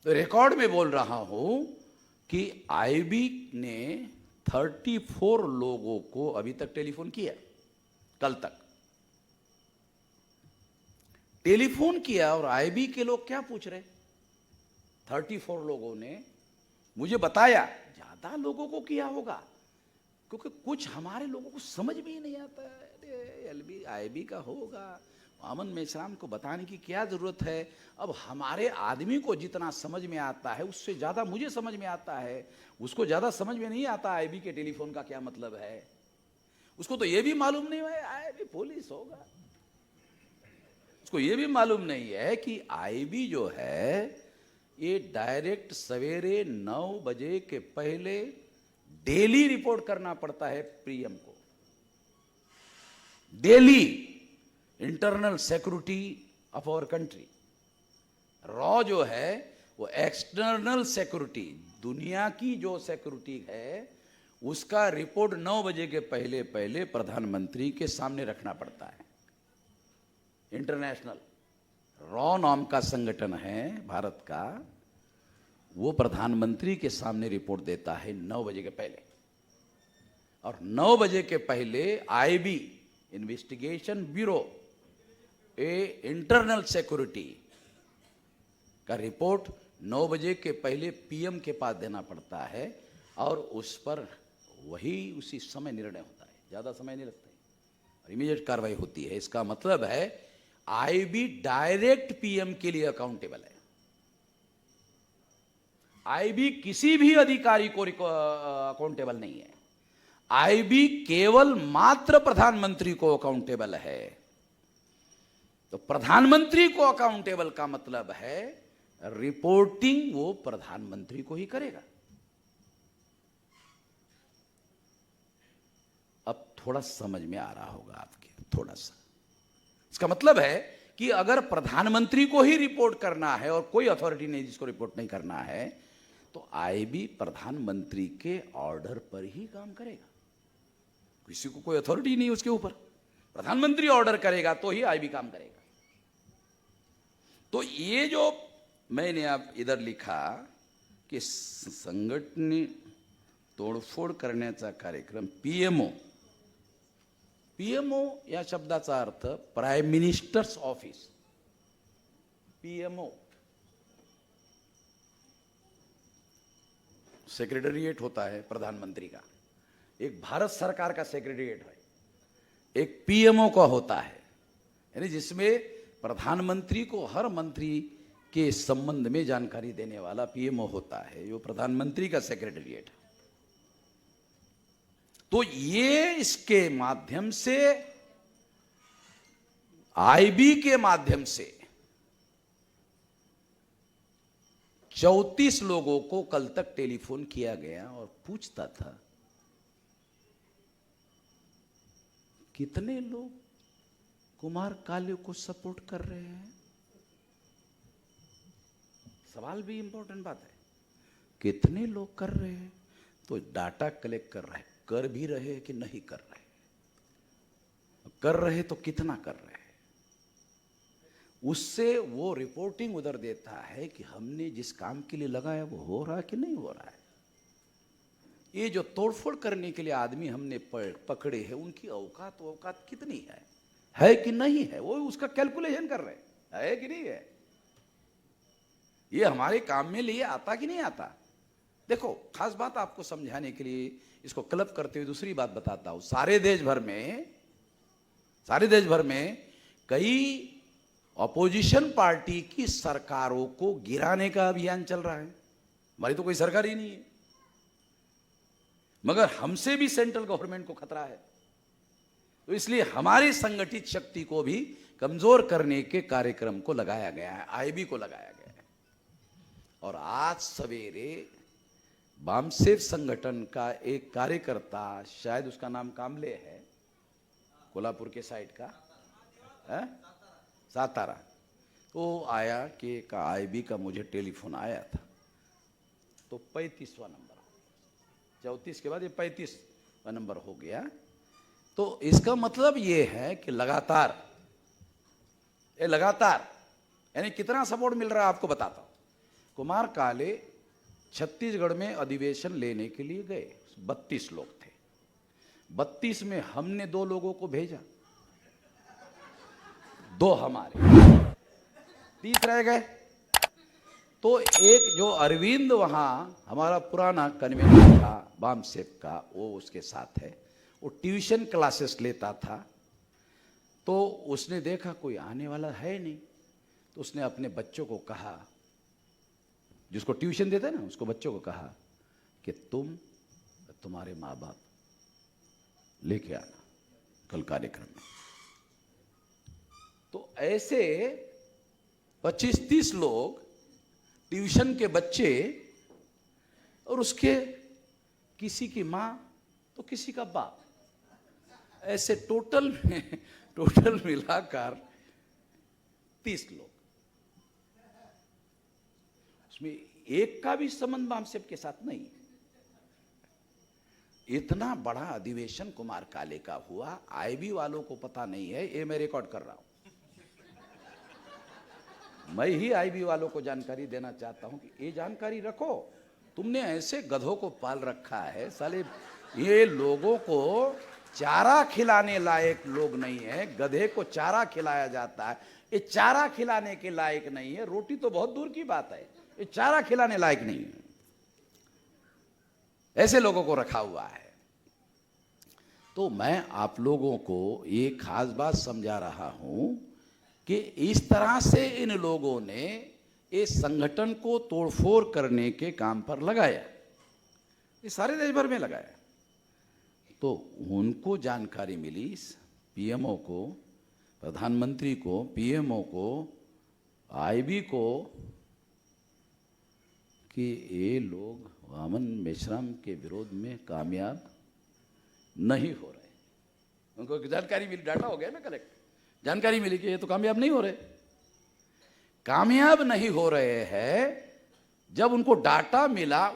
तो रिकॉर्ड में बोल रहा हूं कि आईबी ने 34 लोगों को अभी तक टेलीफोन किया, कल तक टेलीफोन किया। और आईबी के लोग क्या पूछ रहे, 34 लोगों ने मुझे बताया ज्यादा लोगों को किया होगा, क्योंकि कुछ हमारे लोगों को समझ में ही नहीं आता है। एलबी आईबी का होगा, अमन मेश्राम को बताने की क्या जरूरत है। अब हमारे आदमी को जितना समझ में आता है उससे ज्यादा मुझे समझ में आता है, उसको ज्यादा समझ में नहीं आता आईबी के टेलीफोन का क्या मतलब है। उसको तो यह भी मालूम नहीं है आईबी पुलिस होगा, उसको यह भी मालूम नहीं है कि आईबी जो है ये डायरेक्ट सवेरे 9 बजे के पहले डेली रिपोर्ट करना पड़ता है पीएम को, daily internal security of our country. रॉ जो है वो एक्सटर्नल सिक्योरिटी, दुनिया की जो सिक्योरिटी है उसका रिपोर्ट 9 बजे के पहले पहले प्रधानमंत्री के सामने रखना पड़ता है। इंटरनेशनल रॉ नाम का संगठन है भारत का, वो प्रधानमंत्री के सामने रिपोर्ट देता है 9 बजे के पहले। और 9 बजे के पहले IB investigation bureau a internal security का रिपोर्ट 9 बजे के पहले पीएम के पास देना पड़ता है, और उस पर वही उसी समय निर्णय होता है, ज्यादा समय नहीं लगता है, इमीडिएट कार्रवाई होती है। इसका मतलब है आईबी डायरेक्ट पीएम के लिए अकाउंटेबल है। आईबी किसी भी अधिकारी को अकाउंटेबल नहीं है, आईबी केवल मात्र प्रधानमंत्री को अकाउंटेबल है। तो प्रधानमंत्री को अकाउंटेबल का मतलब है रिपोर्टिंग वो प्रधानमंत्री को ही करेगा। अब थोड़ा समझ में आ रहा होगा आपके, थोड़ा सा। इसका मतलब है कि अगर प्रधानमंत्री को ही रिपोर्ट करना है और कोई अथॉरिटी नहीं जिसको रिपोर्ट नहीं करना है, तो आईबी प्रधानमंत्री के ऑर्डर पर ही काम करेगा। किसी को कोई अथॉरिटी नहीं उसके ऊपर, प्रधानमंत्री ऑर्डर करेगा तो ही आईबी काम करेगा। तो ये जो मैंने अब इधर लिखा कि संघटने तोडफोड करण्याचा कार्यक्रम, पीएमओ, पीएमओ या शब्दाचा अर्थ prime minister's office, PMO secretariat होता है प्रधानमंत्री का, एक भारत सरकार का सेक्रेटेरिएट है, एक पीएमओ का होता है, यानी जिसमें प्रधानमंत्री को हर मंत्री के संबंध में जानकारी देने वाला पीएमओ होता है, जो प्रधानमंत्री का सेक्रेटेरिएट है। तो ये इसके माध्यम से, आईबी के माध्यम से 34 लोगों को कल तक टेलीफोन किया गया और पूछता था कितने लोग कुमार काले को सपोर्ट कर रहे हैं। सवाल भी इंपॉर्टेंट बात है, कितने लोग कर रहे हैं, तो डाटा कलेक्ट कर रहे हैं, कर भी रहे हैं कि नहीं कर रहे, कर रहे तो कितना कर रहे हैं, उससे वो रिपोर्टिंग उधर देता है कि हमने जिस काम के लिए लगाया वो हो रहा है कि नहीं हो रहा है। ये जो तोड़फोड़ करने के लिए आदमी हमने पकड़े हैं, उनकी औकात कितनी है कि नहीं है, वो उसका कैलकुलेशन कर रहे हैं, है कि नहीं है, ये हमारे काम में लिए आता कि नहीं आता। देखो, खास बात आपको समझाने के लिए इसको क्लब करते हुए दूसरी बात बताता हूं। सारे देश भर में कई अपोजिशन पार्टी की सरकारों को गिराने का अभियान चल रहा है। हमारी तो कोई सरकार ही नहीं है, मगर हमसे भी सेंट्रल गवर्नमेंट को खतरा है। तो इसलिए हमारी संगठित शक्ति को भी कमजोर करने के कार्यक्रम को लगाया गया है, आईबी को लगाया गया है। और आज सवेरे वामसेफ संगठन का एक कार्यकर्ता, शायद उसका नाम कामले है, कोल्हापुर के साइड का है, सातारा, तो आया कि का आईबी का मुझे टेलीफोन आया था। तो 35वां नंबर, 34 के बाद ये 35वां नंबर हो गया। तो इसका मतलब ये है कि लगातार यानी कितना सपोर्ट मिल रहा है आपको बताता हूं। कुमार काले छत्तीसगढ़ में अधिवेशन लेने के लिए गए, 32 लोग थे। 32 में हमने 2 लोगों को भेजा, 2 हमारे, 30 रह गए। तो एक जो अरविंद वहां हमारा पुराना कन्वीनर था बामसेप का, वो उसके साथ है, वो ट्यूशन क्लासेस लेता था। तो उसने देखा कोई आने वाला है नहीं, तो उसने अपने बच्चों को कहा, जिसको ट्यूशन देता है ना, उसको बच्चों को कहा कि तुम्हारे माँ बाप लेके आना कल कार्यक्रम में। तो ऐसे 25-30 लोग, ट्यूशन के बच्चे, और उसके किसी की माँ तो किसी का बाप, ऐसे टोटल मिलाकर 30 लोग। उसमें एक का भी संबंध बामसेप के साथ नहीं। इतना बड़ा अधिवेशन कुमार काले का हुआ, आईबी वालों को पता नहीं है, ये मैं रिकॉर्ड कर रहा हूं। मैं ही आईबी वालों को जानकारी देना चाहता हूं कि ये जानकारी रखो, तुमने ऐसे गधों को पाल रखा है साले, ये लोगों को चारा खिलाने लायक लोग नहीं है। गधे को चारा खिलाया जाता है, ये चारा खिलाने के लायक नहीं है। रोटी तो बहुत दूर की बात है, ये चारा खिलाने लायक नहीं है। ऐसे लोगों को रखा हुआ है। तो मैं आप लोगों को ये खास बात समझा रहा हूं कि इस तरह से इन लोगों ने इस संगठन को तोड़फोड़ करने के काम पर लगाया, ये सारे देश भर में लगाया। तो उनको जानकारी मिली, पीएमओ को, प्रधानमंत्री को, पीएमओ को, आईबी को, कि ये लोग वामन मेश्राम के विरोध में कामयाब नहीं हो रहे। उनको जानकारी मिली, डाटा हो गया ना कलेक्ट, जानकारी मिली कि ये तो कामयाब नहीं हो रहे। कामयाब नहीं हो रहे हैं। जब उनको डाटा मिला,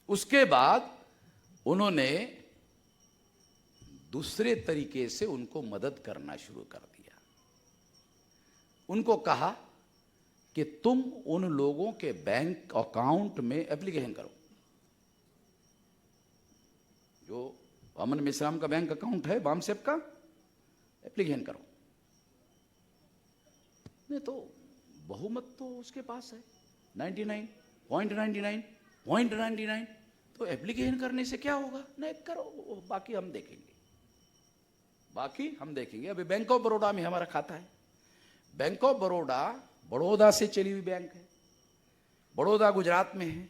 उसके बाद उन्होंने दूसरे तरीके से उनको मदद करना शुरू कर दिया। उनको कहा कि तुम उन लोगों के बैंक अकाउंट में एप्लीकेशन करो, जो वामन मेश्राम का बैंक अकाउंट है, बामसेप का, एप्लीकेशन करो। नहीं तो बहुमत तो उसके पास है 99.99, तो एप्लीकेशन करने से क्या होगा? नहीं करो, बाकी हम देखेंगे। अभी बैंक ऑफ बड़ौदा में हमारा खाता है। बैंक ऑफ बड़ौदा बड़ौदा से चली हुई बैंक है। बड़ौदा गुजरात में है,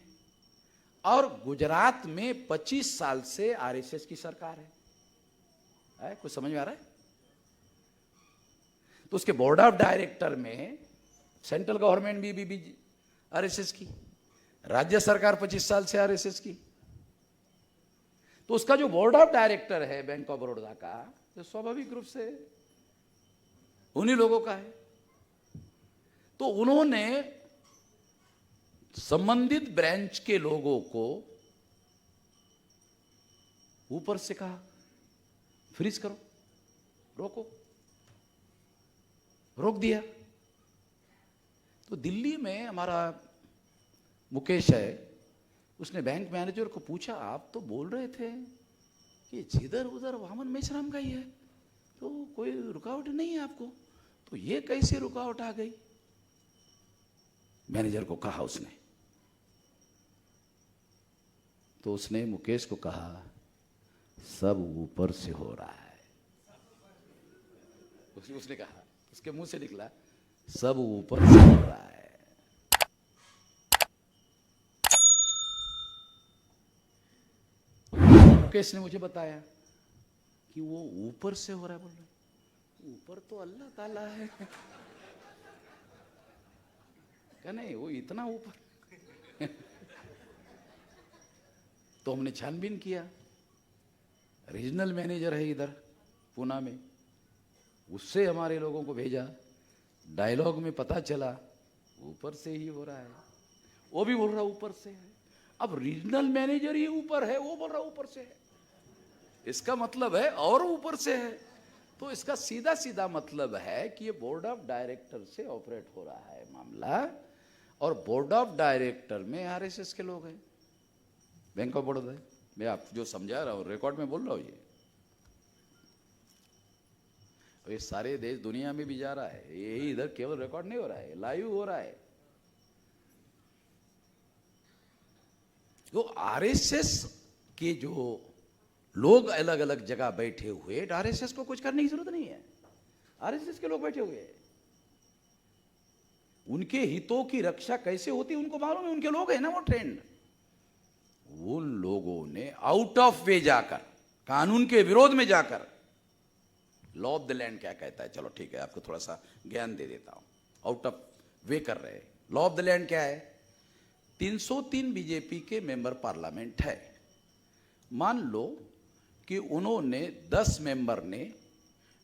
और गुजरात में 25 साल से आरएसएस की सरकार है। कुछ समझ में आ रहा है? तो उसके बोर्ड ऑफ डायरेक्टर में सेंट्रल गवर्नमेंट भी आरएसएस की, राज्य सरकार 25 साल से आरएसएस की। तो उसका जो बोर्ड ऑफ डायरेक्टर है बैंक ऑफ बड़ौदा का, तो स्वाभाविक रूप से उन्हीं लोगों का है। तो उन्होंने संबंधित ब्रांच के लोगों को ऊपर से कहा, फ्रीज करो, रोक दिया। तो दिल्ली में हमारा मुकेश है, उसने बैंक मैनेजर को पूछा, आप तो बोल रहे थे कि जिधर उधर वामन मेश्राम का ही है, तो कोई रुकावट नहीं है आपको, तो ये कैसे रुकावट आ गई? मैनेजर को कहा उसने। तो उसने मुकेश को कहा, सब ऊपर से हो रहा है। उसने कहा, उसके मुंह से निकला, सब ऊपर से हो रहा है। मुकेश ने मुझे बताया कि वो ऊपर से हो रहा है। बोल रहे ऊपर तो अल्लाह ताला है। क्या नहीं, वो इतना ऊपर। तो हमने छानबीन किया, रीजनल मैनेजर है इधर पूना में, उससे हमारे लोगों को भेजा। डायलॉग में पता चला ऊपर से ही हो रहा है। वो भी बोल रहा ऊपर से है। अब रीजनल मैनेजर ही ऊपर है, वो बोल रहा ऊपर से है, इसका मतलब है और ऊपर से है। तो इसका सीधा सीधा मतलब है कि ये बोर्ड ऑफ डायरेक्टर से ऑपरेट हो रहा है मामला। और बोर्ड ऑफ डायरेक्टर में आरएसएस के लोग हैं, बैंक ऑफ बड़ौदा। मैं आप जो समझा रहा हूँ रिकॉर्ड में बोल रहा हूँ, ये सारे देश दुनिया में भी जा रहा है, यही इधर केवल रिकॉर्ड नहीं हो रहा है, लाइव हो रहा है। तो आरएसएस के जो लोग अलग अलग जगह बैठे हुए, आरएसएस को कुछ करने की जरूरत नहीं है। आरएसएस के लोग बैठे हुए हैं, उनके हितों की रक्षा कैसे होती उनको मालूम है, उनके लोग हैं ना वो ट्रेंड। उन लोगों ने आउट ऑफ वे जाकर, कानून के विरोध में जाकर, लॉ ऑफ द लैंड क्या कहता है, चलो ठीक है आपको थोड़ा सा ज्ञान दे देता हूं, आउट ऑफ वे कर रहे हैं। लॉ ऑफ द लैंड क्या है? 303 बीजेपी के मेंबर पार्लियामेंट है, मान लो कि उन्होंने 10 मेंबर ने,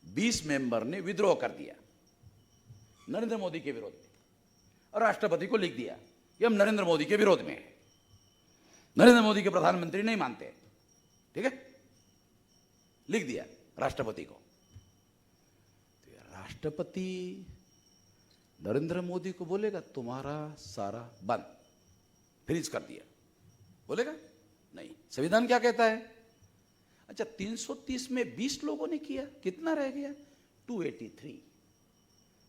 20 मेंबर ने विद्रोह कर दिया नरेंद्र मोदी के विरोध में, और राष्ट्रपति को लिख दिया कि हम नरेंद्र मोदी के विरोध में हैं, नरेंद्र मोदी के प्रधानमंत्री नहीं मानते, ठीक है, लिख दिया राष्ट्रपति को। तो राष्ट्रपति नरेंद्र मोदी को बोलेगा तुम्हारा सारा बंद, फ्रीज कर दिया, बोलेगा? नहीं। संविधान क्या कहता है? अच्छा, 330 में 20 लोगों ने किया, कितना रह गया? 283।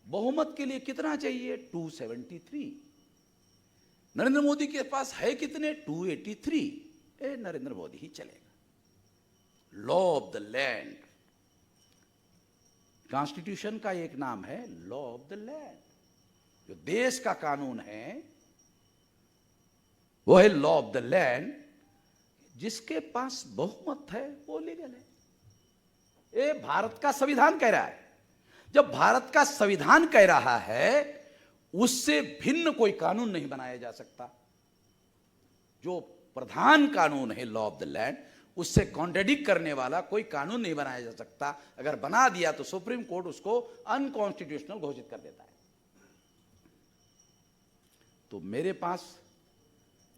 बहुमत के लिए कितना चाहिए? 273। नरेंद्र मोदी के पास है कितने? 283। नरेंद्र मोदी ही चलेगा। Law of the land, constitution का एक नाम है लॉ ऑफ द लैंड। जो देश का कानून है वो है लॉ ऑफ द लैंड। जिसके पास बहुमत है वो लीगल है। ये भारत का संविधान कह रहा है। जब भारत का संविधान कह रहा है, उससे भिन्न कोई कानून नहीं बनाया जा सकता। जो प्रधान कानून है लॉ ऑफ द लैंड, उससे कॉन्ट्रडिक्ट करने वाला कोई कानून नहीं बनाया जा सकता। अगर बना दिया तो सुप्रीम कोर्ट उसको अनकॉन्स्टिट्यूशनल घोषित कर देता है। तो मेरे पास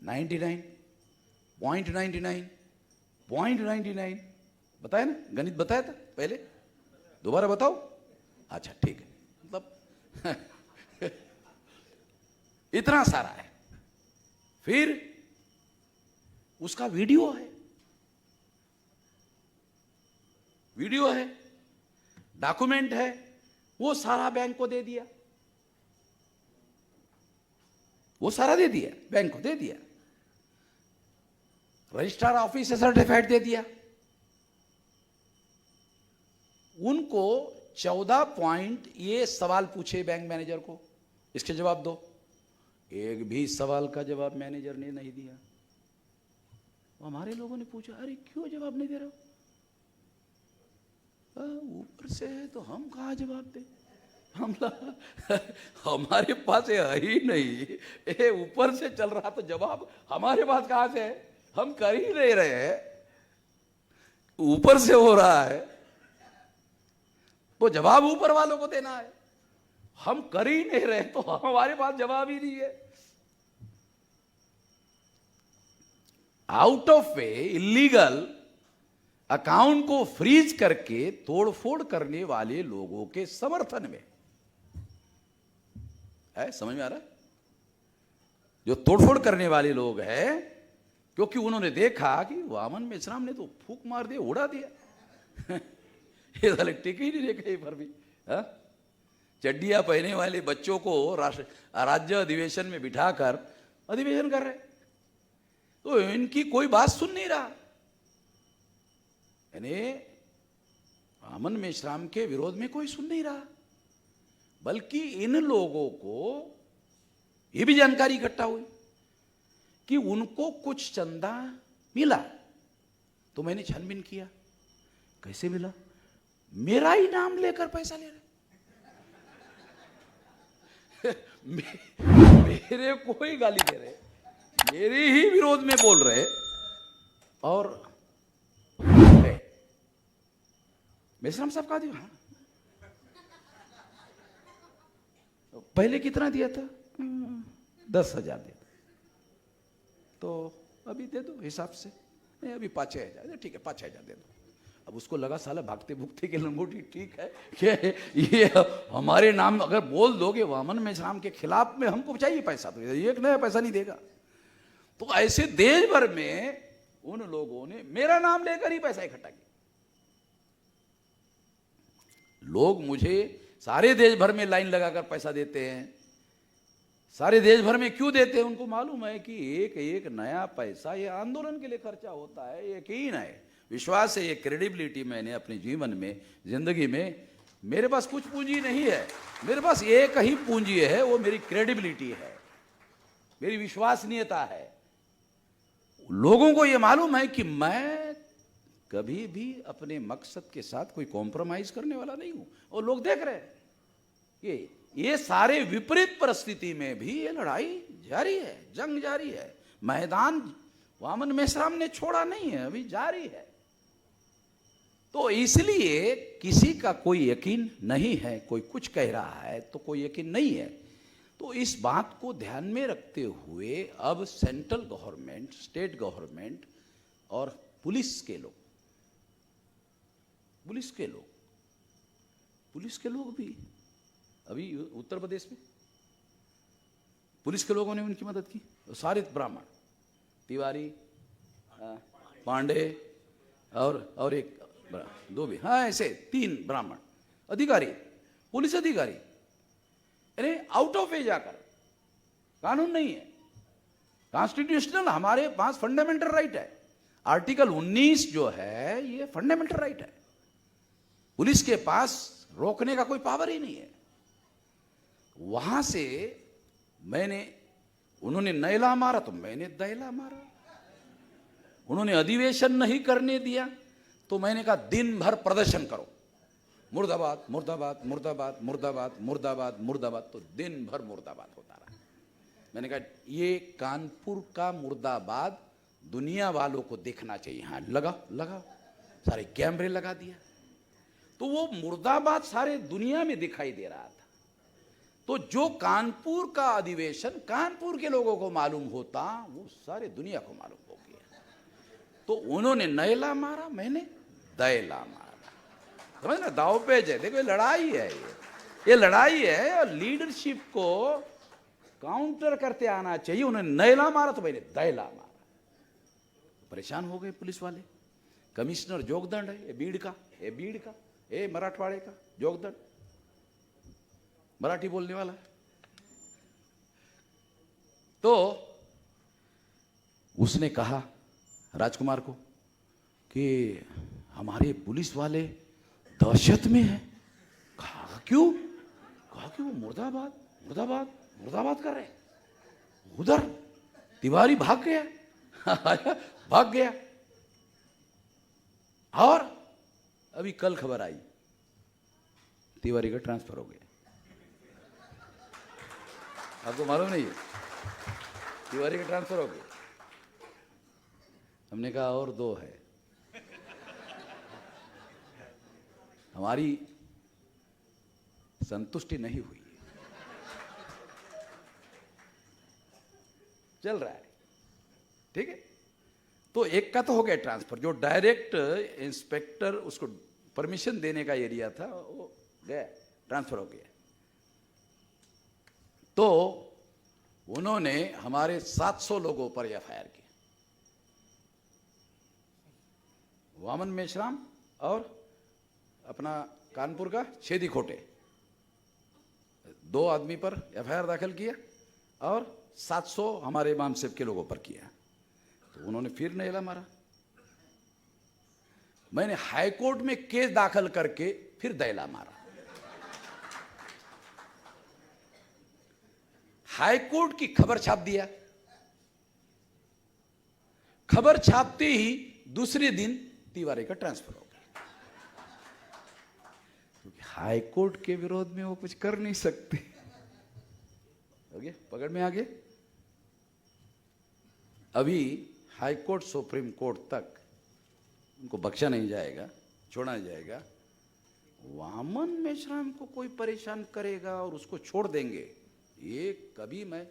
99.99 बताया ना, गणित बताया था पहले, दोबारा बताओ? अच्छा ठीक है, मतलब इतना सारा है। फिर उसका वीडियो है, डॉक्यूमेंट है, वो सारा बैंक को दे दिया, वो सारा दे दिया, बैंक को दे दिया, रजिस्ट्रार ऑफिस से सर्टिफाइड दे दिया। उनको 14 पॉइंट ये सवाल पूछे बैंक मैनेजर को, इसके जवाब दो। एक भी सवाल का जवाब मैनेजर ने नहीं दिया। हमारे लोगों ने पूछा, अरे क्यों जवाब नहीं दे रहे हो? ऊपर से है तो हम कहाँ जवाब दे, हमारे पास है ही नहीं। ये ऊपर से चल रहा तो जवाब हमारे पास कहां से है? हम कर ही नहीं रहे हैं, ऊपर से हो रहा है तो जवाब ऊपर वालों को देना है। हम कर ही नहीं रहे तो हमारे पास जवाब ही नहीं है। Out of way illegal account को फ्रीज करके तोड़फोड़ करने वाले लोगों के समर्थन में है, समझ में आ रहा है? जो तोड़फोड़ करने वाले लोग हैं, क्योंकि उन्होंने देखा कि वामन मेश्राम ने तो फूंक मार दिया, उड़ा दिया ये साले टिक ही नहीं रहे कहीं पर भी। चड्डियां पहने वाले बच्चों को राज्य अधिवेशन में बिठाकर अधिवेशन कर रहे, तो इनकी कोई बात सुन नहीं रहा। यानी वामन मेश्राम के विरोध में कोई सुन नहीं रहा, बल्कि इन लोगों को यह भी जानकारी इकट्ठा हुई कि उनको कुछ चंदा मिला। तो मैंने छानबीन किया, कैसे मिला? मेरा ही नाम लेकर पैसा ले रहे मेरे को ही गाली दे रहे, मेरे ही विरोध में बोल रहे। और मेश्राम साहब कहा दिया, हाँ पहले कितना दिया था? 10,000 दिया था, तो अभी दे दो हिसाब से। नहीं अभी 5-6 हजार, ठीक है 5-6 हजार दे दो। अब उसको लगा साला भागते भुगते के लंगोटी ठीक है कि ये हमारे नाम अगर बोल दोगे वामन मेश्राम के खिलाफ में, हमको चाहिए पैसा, तो एक नया पैसा नहीं देगा। तो ऐसे देश भर में उन लोगों ने मेरा नाम लेकर ही पैसा इकट्ठा किया। लोग मुझे सारे देश भर में लाइन लगाकर पैसा देते हैं। सारे देश भर में क्यों देते हैं? उनको मालूम है कि एक एक नया पैसा ये आंदोलन के लिए खर्चा होता है। यकीन है, विश्वास है, ये क्रेडिबिलिटी मैंने अपने जीवन में, जिंदगी में, मेरे पास कुछ पूंजी नहीं है, मेरे पास एक ही पूंजी है, वो मेरी क्रेडिबिलिटी है, मेरी विश्वसनीयता है। लोगों को ये मालूम है कि मैं कभी भी अपने मकसद के साथ कोई कॉम्प्रोमाइज करने वाला नहीं हूं। और लोग देख रहे हैं कि ये सारे विपरीत परिस्थिति में भी ये लड़ाई जारी है, जंग जारी है। मैदान वामन मेश्राम ने छोड़ा नहीं है, अभी जारी है। तो इसलिए किसी का कोई यकीन नहीं है, कोई कुछ कह रहा है तो कोई यकीन नहीं है। तो इस बात को ध्यान में रखते हुए अब सेंट्रल गवर्नमेंट, स्टेट गवर्नमेंट और पुलिस के लोग भी, अभी उत्तर प्रदेश में पुलिस के लोगों ने उनकी मदद की। सारे ब्राह्मण, तिवारी, पांडे और एक दो भी, हाँ ऐसे 3 ब्राह्मण अधिकारी, पुलिस अधिकारी, अरे आउट ऑफ एज आकर, कानून नहीं है, कॉन्स्टिट्यूशनल हमारे पास फंडामेंटल राइट है। आर्टिकल 19 जो है ये फंडामेंटल राइट है। पुलिस के पास रोकने का कोई पावर ही नहीं है। वहां से उन्होंने नैला मारा तो मैंने दैला मारा। उन्होंने अधिवेशन नहीं करने दिया तो मैंने कहा दिन भर प्रदर्शन करो, मुर्दाबाद मुर्दाबाद मुर्दाबाद मुर्दाबाद मुर्दाबाद मुर्दाबाद। तो दिन भर मुर्दाबाद होता रहा। मैंने कहा ये कानपुर का मुर्दाबाद दुनिया वालों को देखना चाहिए। हाँ लगा सारे कैमरे लगा दिया, तो वो मुर्दाबाद सारे दुनिया में दिखाई दे रहा था। तो जो कानपुर का अधिवेशन कानपुर के लोगों को मालूम होता, वो सारे दुनिया को मालूम हो गया। तो उन्होंने नैला मारा, मैंने दैला मारा। समझ ना, दावपेच है। देखो ये लड़ाई है, ये लड़ाई है और लीडरशिप को काउंटर करते आना चाहिए। उन्होंने नैला मारा तो मैंने दैला मारा। परेशान हो गए पुलिस वाले। कमिश्नर जोगदंड है, ये बीड़ का, ये मराठवाड़े का जोगदंड, मराठी बोलने वाला। तो उसने कहा राजकुमार को कि हमारे पुलिस वाले दहशत में हैं। कहा क्यों? कहा कि वो मुर्दाबाद मुर्दाबाद मुर्दाबाद कर रहे। उधर तिवारी भाग गया और अभी कल खबर आई तिवारी का ट्रांसफर हो गया। आपको मालूम नहीं है? तिवारी का ट्रांसफर हो गया। हमने कहा और 2 है। हमारी संतुष्टि नहीं हुई। चल रहा है, ठीक है। तो एक का तो हो गया ट्रांसफर, जो डायरेक्ट इंस्पेक्टर उसको परमिशन देने का एरिया था वो गया, ट्रांसफर हो गया। तो उन्होंने हमारे 700 लोगों पर एफआईआर की। वामन मेश्राम और अपना कानपुर का छेदी खोटे, 2 आदमी पर एफआईआर दाखिल किया और 700 हमारे मामसेब के लोगों पर किया। तो उन्होंने फिर नैला मारा। मैंने हाई कोर्ट में केस दाखिल करके फिर दैला मारा। हाई कोर्ट की खबर छाप दिया। खबर छापते ही दूसरे दिन तिवारी का ट्रांसफर हो गया, क्योंकि हाई कोर्ट के विरोध में वो कुछ कर नहीं सकते। हो गया, पकड़ में आ गए। अभी हाई कोर्ट सुप्रीम कोर्ट तक उनको बख्शा नहीं जाएगा, छोड़ा नहीं जाएगा। वामन मेश्राम को कोई परेशान करेगा और उसको छोड़ देंगे, ये कभी मैं,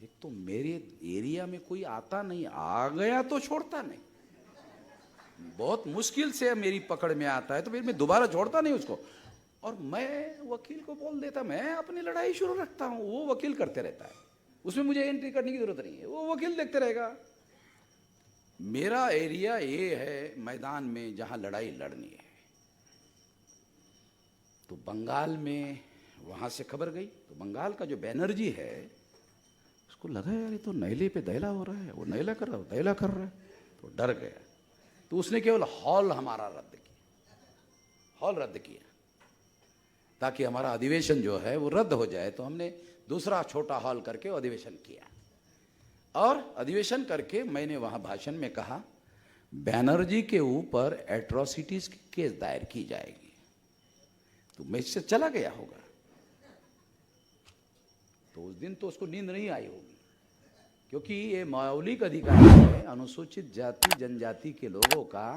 एक तो मेरे एरिया में कोई आता नहीं, आ गया तो छोड़ता नहीं। बहुत मुश्किल से मेरी पकड़ में आता है तो फिर मैं दोबारा छोड़ता नहीं उसको, और मैं वकील को बोल देता मैं अपनी लड़ाई शुरू रखता हूँ, वो वकील करते रहता है, उसमें मुझे एंट्री करने की जरूरत नहीं है, वो वकील देखते रहेगा। मेरा एरिया ये है मैदान में जहां लड़ाई लड़नी है। तो बंगाल में वहां से खबर गई, तो बंगाल का जो बैनर्जी है उसको लगा यार ये तो नैले पे दैला हो रहा है, वो नैला कर रहा है, दैला कर रहा है, तो डर गया। तो उसने केवल हॉल हमारा रद्द किया, हॉल रद्द किया ताकि हमारा अधिवेशन जो है वो रद्द हो जाए। तो हमने दूसरा छोटा हॉल करके अधिवेशन किया, और अधिवेशन करके मैंने वहां भाषण में कहा बैनर्जी के ऊपर एट्रोसिटीज की केस दायर की जाएगी। तो मैं इससे चला गया होगा, तो उस दिन तो उसको नींद नहीं आई होगी, क्योंकि ये मौलिक अधिकार है अनुसूचित जाति जनजाति के लोगों का,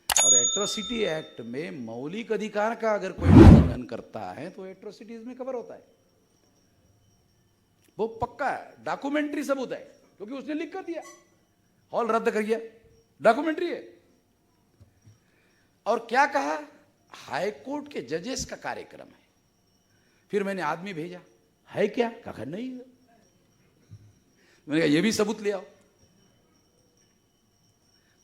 और एट्रोसिटी एक्ट में मौलिक अधिकार का अगर कोई उल्लंघन करता है तो एट्रोसिटीज में कवर होता है, वो पक्का है, डॉक्यूमेंट्री सबूत है, क्योंकि उसने लिख कर दिया हॉल रद्द कर दिया, डॉक्यूमेंट्री है। और क्या कहा, हाईकोर्ट के जजेस का कार्यक्रम है। फिर मैंने आदमी भेजा, है क्या, कहा नहीं है। मैंने कहा ये भी सबूत ले आओ।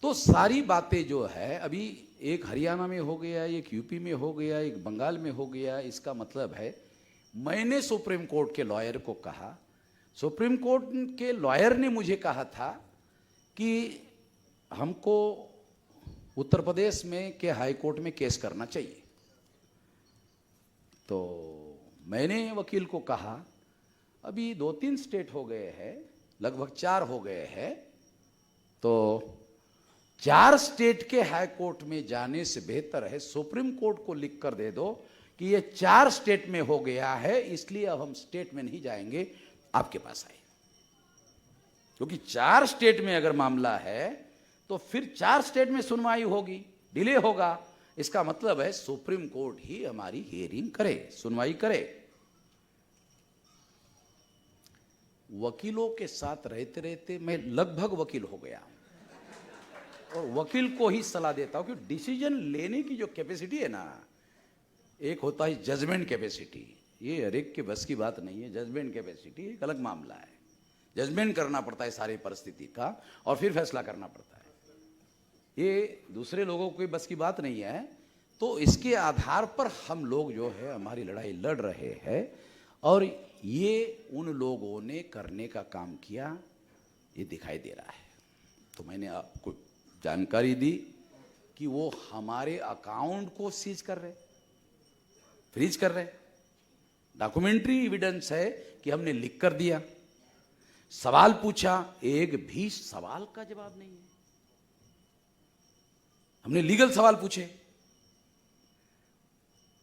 तो सारी बातें जो है अभी एक हरियाणा में हो गया, एक यूपी में हो गया, एक बंगाल में हो गया, इसका मतलब है मैंने सुप्रीम कोर्ट के लॉयर को कहा, सुप्रीम कोर्ट के लॉयर ने मुझे कहा था कि हमको उत्तर प्रदेश में के हाई कोर्ट में केस करना चाहिए। तो मैंने वकील को कहा अभी 2-3 स्टेट हो गए हैं, लगभग 4 हो गए हैं, तो 4 स्टेट के हाई कोर्ट में जाने से बेहतर है सुप्रीम कोर्ट को लिख कर दे दो कि ये 4 स्टेट में हो गया है, इसलिए अब हम स्टेट में नहीं जाएंगे, आपके पास आए। क्योंकि 4 स्टेट में अगर मामला है तो फिर 4 स्टेट में सुनवाई होगी, डिले होगा, इसका मतलब है सुप्रीम कोर्ट ही हमारी हियरिंग करे, सुनवाई करे। वकीलों के साथ रहते रहते मैं लगभग वकील हो गया, और वकील को ही सलाह देता हूं कि डिसीजन लेने की जो कैपेसिटी है ना, एक होता है जजमेंट कैपेसिटी, ये हर एक के बस की बात नहीं है। जजमेंट कैपेसिटी एक अलग मामला है, जजमेंट करना पड़ता है सारी परिस्थिति का और फिर फैसला करना पड़ता है, ये दूसरे लोगों की बस की बात नहीं है। तो इसके आधार पर हम लोग जो है हमारी लड़ाई लड़ रहे हैं, और ये उन लोगों ने करने का काम किया, ये दिखाई दे रहा है। तो मैंने आपको जानकारी दी कि वो हमारे अकाउंट को सीज कर रहे, फ्रीज कर रहे, डॉक्यूमेंट्री एविडेंस है कि हमने लिख कर दिया। सवाल पूछा, एक भी सवाल का जवाब नहीं है। हमने लीगल सवाल पूछे,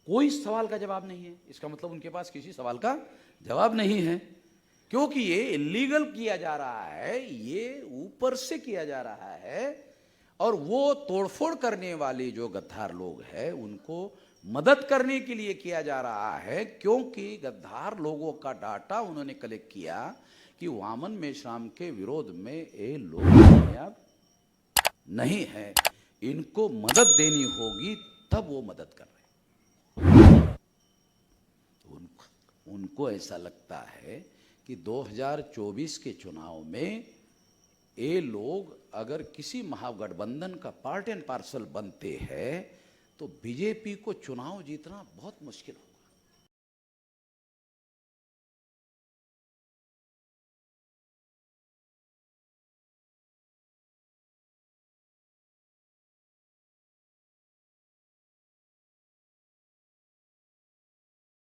कोई सवाल का जवाब नहीं है। इसका मतलब उनके पास किसी सवाल का जवाब नहीं है, क्योंकि ये इलीगल किया जा रहा है, ये ऊपर से किया जा रहा है, और वो तोड़फोड़ करने वाले जो गद्दार लोग हैं उनको मदद करने के लिए किया जा रहा है। क्योंकि गद्दार लोगों का डाटा उन्होंने कलेक्ट किया कि वामन मेश्राम के विरोध में ये लोग कामयाब नहीं है, इनको मदद देनी होगी, तब वो मदद कर रहे हैं। उनको ऐसा लगता है कि 2024 के चुनाव में ये लोग अगर किसी महागठबंधन का पार्ट एंड पार्सल बनते हैं तो बीजेपी को चुनाव जीतना बहुत मुश्किल हो।